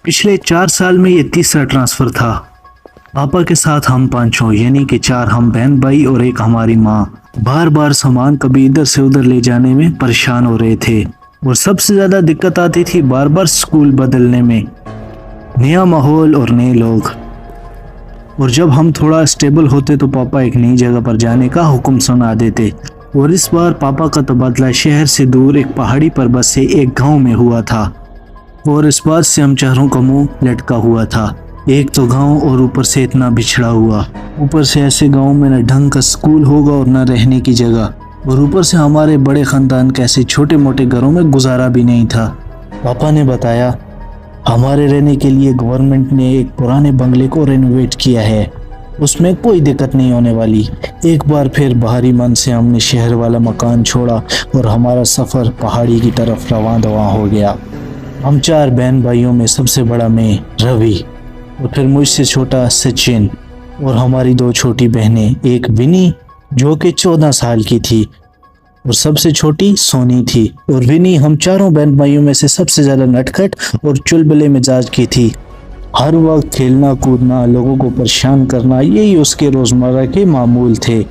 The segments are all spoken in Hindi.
पिछले 4 साल में ये तीसरा ट्रांसफ़र था। पापा के साथ हम पांचों यानी कि 4 हम बहन भाई और एक हमारी माँ बार बार सामान कभी इधर से उधर ले जाने में परेशान हो रहे थे और सबसे ज़्यादा दिक्कत आती थी बार बार स्कूल बदलने में, नया माहौल और नए लोग। और जब हम थोड़ा स्टेबल होते तो पापा एक नई जगह पर जाने का हुक्म सुना देते। और इस बार पापा का तबादला शहर से दूर एक पहाड़ी पर्वत से एक गाँव में हुआ था और इस बात से हम चारों का मुँह लटका हुआ था। एक तो गांव और ऊपर से इतना बिछड़ा हुआ, ऊपर से ऐसे गांव में न ढंग का स्कूल होगा और न रहने की जगह, और ऊपर से हमारे बड़े ख़ानदान के ऐसे छोटे मोटे घरों में गुजारा भी नहीं था। पापा ने बताया हमारे रहने के लिए गवर्नमेंट ने एक पुराने बंगले को रेनोवेट किया है, उसमें कोई दिक्कत नहीं होने वाली। एक बार फिर बाहरी मन से हमने शहर वाला मकान छोड़ा और हमारा सफ़र पहाड़ी की तरफ रवां दवां हो गया। हम 4 बहन भाइयों में सबसे बड़ा मैं रवि, और फिर मुझसे छोटा सचिन, और हमारी 2 छोटी बहनें, एक विनी जो कि 14 साल की थी और सबसे छोटी सोनी थी। और विनी हम चारों बहन भाइयों में से सबसे ज़्यादा नटखट और चुलबुले मिजाज की थी। हर वक्त खेलना कूदना, लोगों को परेशान करना, यही उसके रोज़मर्रा के मामूल थे।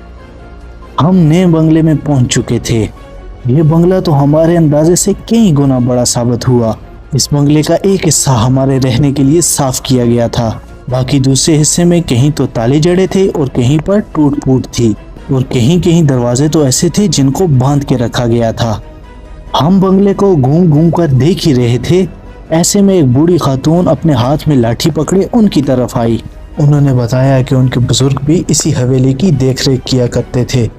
हम नए बंगले में पहुंच चुके थे। ये बंगला तो हमारे अंदाजे से कई गुना बड़ा साबित हुआ। इस बंगले का एक हिस्सा हमारे रहने के लिए साफ किया गया था, बाकी दूसरे हिस्से में कहीं तो ताले जड़े थे और कहीं पर टूट फूट थी, और कहीं कहीं दरवाजे तो ऐसे थे जिनको बांध के रखा गया था। हम बंगले को घूम घूम कर देख ही रहे थे, ऐसे में एक बूढ़ी खातून अपने हाथ में लाठी पकड़े उनकी तरफ आई। उन्होंने बताया कि उनके बुजुर्ग भी इसी हवेली की देखरेख किया करते थे।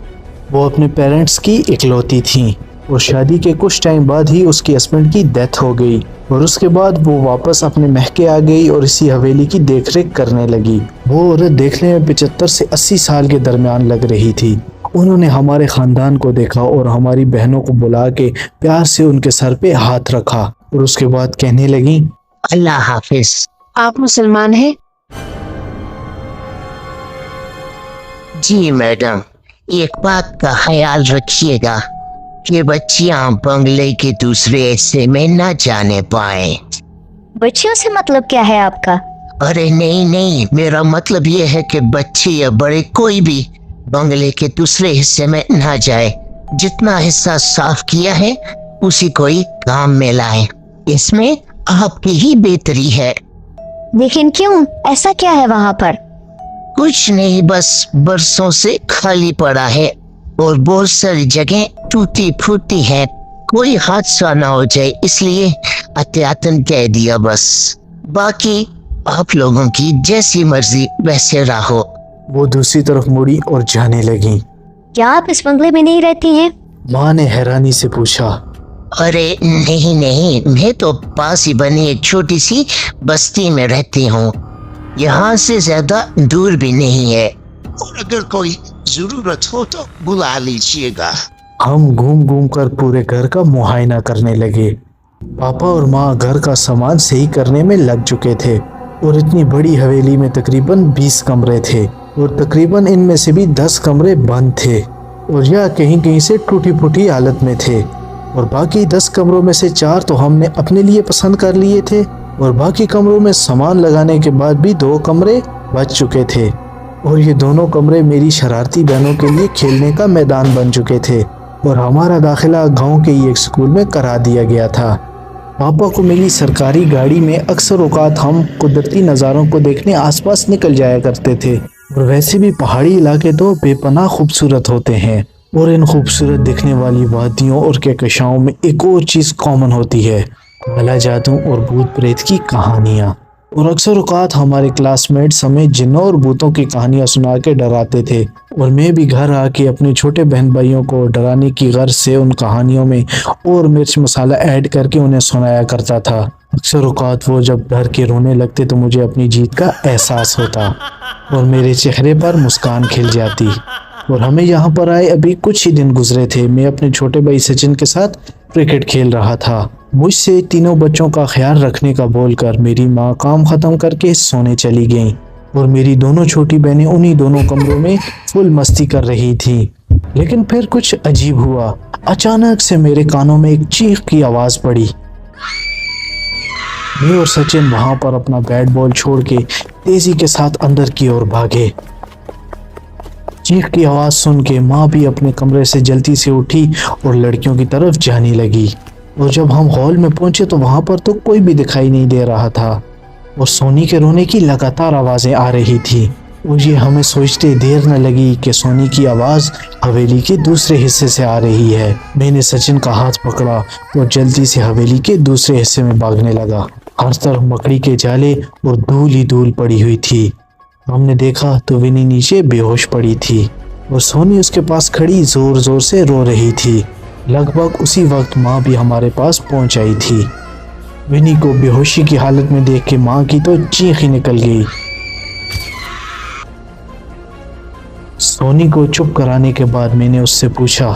वो अपने पेरेंट्स की इकलौती थीं और शादी के कुछ टाइम बाद ही उसके हस्बैंड की डेथ हो गई, और उसके बाद वो वापस अपने महके आ गई और इसी हवेली की देखरेख करने लगी। वो औरत देखने में 75 से 80 साल के दरमियान लग रही थी। उन्होंने हमारे ख़ानदान को देखा और हमारी बहनों को बुला के प्यार से उनके सर पे हाथ रखा और उसके बाद कहने लगी, अल्लाह हाफिज। आप मुसलमान हैं? जी मैडम, एक बात का ख्याल रखिएगा कि बच्चियां बंगले के दूसरे हिस्से में न जाने पाए। बच्चियों से मतलब क्या है आपका? अरे नहीं, मेरा मतलब ये है कि बच्चे या बड़े कोई भी बंगले के दूसरे हिस्से में न जाए। जितना हिस्सा साफ किया है उसी को ही काम में लाए, इसमें आपकी ही बेहतरी है। लेकिन क्यों, ऐसा क्या है वहाँ पर? कुछ नहीं, बस बरसों से खाली पड़ा है और बहुत सारी जगह टूटी फूटी है। कोई हादसा ना हो जाए इसलिए एहतियातन कह दिया बस। बाकी आप लोगों की जैसी मर्जी वैसे रहो। वो दूसरी तरफ मुड़ी और जाने लगी। क्या आप इस बंगले में नहीं रहती हैं? माँ ने हैरानी से पूछा। अरे नहीं, मैं तो पास ही बनी एक छोटी सी बस्ती में रहती हूँ, यहाँ से ज्यादा दूर भी नहीं है, और अगर कोई जरूरत हो तो बुला लीजिएगा। हम घूम घूम कर पूरे घर का मुआयना करने लगे। पापा और माँ घर का सामान सही करने में लग चुके थे और इतनी बड़ी हवेली में तकरीबन 20 कमरे थे और तकरीबन इनमें से भी 10 कमरे बंद थे और या कहीं कहीं से टूटी फूटी हालत में थे, और बाकी 10 कमरों में से 4 तो हमने अपने लिए पसंद कर लिए थे और बाकी कमरों में सामान लगाने के बाद भी 2 कमरे बच चुके थे, और ये दोनों कमरे मेरी शरारती बहनों के लिए खेलने का मैदान बन चुके थे, और हमारा दाखिला गांव के ही एक स्कूल में करा दिया गया था। पापा को मिली सरकारी गाड़ी में अक्सर औकात हम कुदरती नज़ारों को देखने आसपास निकल जाया करते थे, और वैसे भी पहाड़ी इलाके तो बेपनाह खूबसूरत होते हैं, और इन खूबसूरत दिखने वाली वादियों और कहकशाओं में एक और चीज़ कॉमन होती है, भला जादू और भूत प्रेत की कहानियाँ। और अक्सर औकात हमारे क्लासमेट्स हमें जिन्नों और भूतों की कहानियाँ सुना के डराते थे, और मैं भी घर आके अपने छोटे बहन भाइयों को डराने की गर्ज से उन कहानियों में और मिर्च मसाला ऐड करके उन्हें सुनाया करता था। अक्सर औकात वो जब डर के रोने लगते तो मुझे अपनी जीत का एहसास होता और मेरे चेहरे पर मुस्कान खिल जाती। और हमें यहाँ पर आए अभी कुछ ही दिन गुजरे थे। मैं अपने छोटे भाई सचिन के साथ क्रिकेट खेल रहा था। मुझसे तीनों बच्चों का ख्याल रखने का बोलकर मेरी माँ काम खत्म करके सोने चली गईं और मेरी दोनों छोटी बहनें उन्हीं दोनों कमरों में फुल मस्ती कर रही थी। लेकिन फिर कुछ अजीब हुआ। अचानक से मेरे कानों में एक चीख की आवाज़ पड़ी। मैं और सचिन वहां पर अपना बैट बॉल छोड़ के तेजी के साथ अंदर की ओर भागे। चीख की आवाज सुन के माँ भी अपने कमरे से जल्दी से उठी और लड़कियों की तरफ जाने लगी। और जब हम हॉल में पहुंचे तो वहां पर तो कोई भी दिखाई नहीं दे रहा था और सोनी के रोने की लगातार आवाजें आ रही थी। और ये हमें सोचते देर न लगी कि सोनी की आवाज हवेली के दूसरे हिस्से से आ रही है। मैंने सचिन का हाथ पकड़ा और जल्दी से हवेली के दूसरे हिस्से में भागने लगा। हर तरफ मकड़ी के जाले और धूल ही धूल पड़ी हुई थी। हमने देखा तो विनी नीचे बेहोश पड़ी थी और सोनी उसके पास खड़ी जोर जोर से रो रही थी। लगभग उसी वक्त माँ भी हमारे पास पहुंच आई थी। विनी को बेहोशी की हालत में देख के माँ की तो चीख ही निकल गई। सोनी को चुप कराने के बाद मैंने उससे पूछा,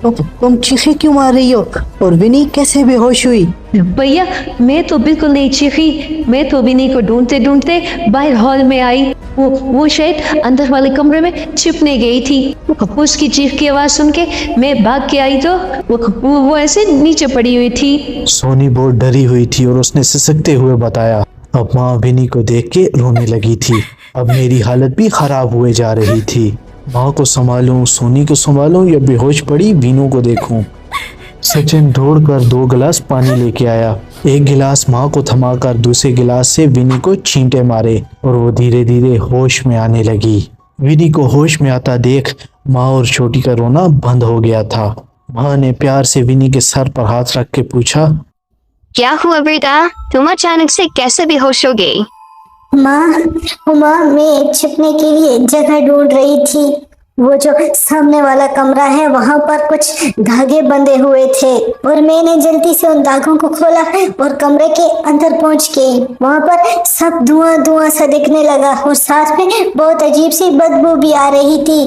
तुम चीखे क्यों मार रही हो और विनी कैसे बेहोश हुई? भैया मैं तो बिल्कुल नहीं चीखी, मैं तो विनी को ढूंढते ढूंढते बाहर हॉल में आई। वो शायद अंदर वाले कमरे में छिपने गई थी। उसकी चीख की आवाज सुन के मैं भाग के आई तो वो ऐसे नीचे पड़ी हुई थी। सोनी बहुत डरी हुई थी और उसने सिसकते हुए बताया। अब माँ विनी को देख के रोने लगी थी। अब मेरी हालत भी खराब हुए जा रही थी। माँ को संभालूं, सोनी को संभालूं या बेहोश पड़ी वीनू को देखूं। सचिन दौड़कर 2 गिलास पानी लेके आया। एक गिलास माँ को थमाकर दूसरे गिलास से विनी को छींटे मारे और वो धीरे धीरे होश में आने लगी। विनी को होश में आता देख माँ और छोटी का रोना बंद हो गया था। माँ ने प्यार से विनी के सर पर हाथ रख के पूछा, क्या हुआ बेटा, तुम अचानक से कैसे बेहोश हो गई? माँ मैं छिपने के लिए जगह ढूंढ रही थी। वो जो सामने वाला कमरा है वहां पर कुछ धागे बंधे हुए थे और मैंने जल्दी से उन धागों को खोला और कमरे के अंदर पहुंच गई। वहां पर सब धुआं सा दिखने लगा और साथ में बहुत अजीब सी बदबू भी आ रही थी।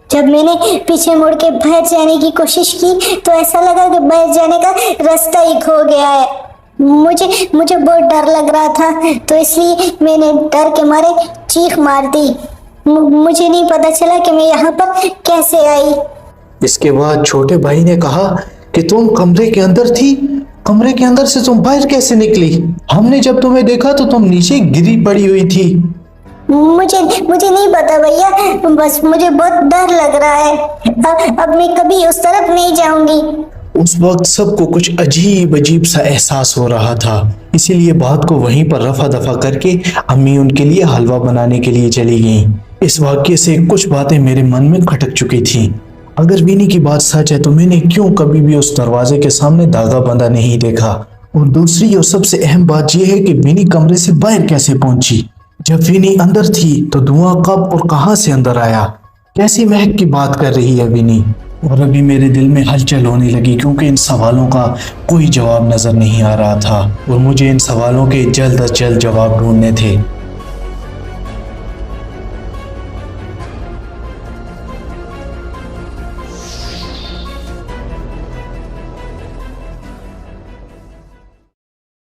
जब मैंने पीछे मुड़ के बाहर जाने की कोशिश की तो ऐसा लगा कि बाहर जाने का रास्ता ही खो गया है। मुझे बहुत डर लग रहा था तो इसलिए मैंने डर के मारे चीख मार दी। मुझे नहीं पता चला कि मैं यहाँ पर कैसे आई। इसके बाद छोटे भाई ने कहा कि तुम कमरे के अंदर थी। कमरे के अंदर से तुम बाहर कैसे निकली? हमने जब तुम्हें देखा तो तुम नीचे गिरी पड़ी हुई थी। मुझे नहीं पता भैया, बस मुझे बहुत डर लग रहा है। अब मैं कभी उस तरफ नहीं जाऊंगी। उस वक्त सबको कुछ अजीब सा एहसास हो रहा था, इसीलिए बात को वहीं पर रफा दफा करके अम्मी उनके लिए हलवा बनाने के लिए चली गईं। इस वाक्य से कुछ बातें मेरे मन में खटक चुकी थीं। अगर विनी की बात सच है तो मैंने क्यों कभी भी उस दरवाजे के सामने धागा बंधा नहीं देखा? और दूसरी और सबसे अहम बात यह है कि विनी कमरे से बाहर कैसे पहुंची? जब विनी अंदर थी तो धुआं कब और कहां से अंदर आया? कैसी महक की बात कर रही है विनी? और अभी मेरे दिल में हलचल होने लगी क्योंकि इन सवालों का कोई जवाब नजर नहीं आ रहा था और मुझे इन सवालों के जल्द अज जल्द जवाब ढूंढने थे।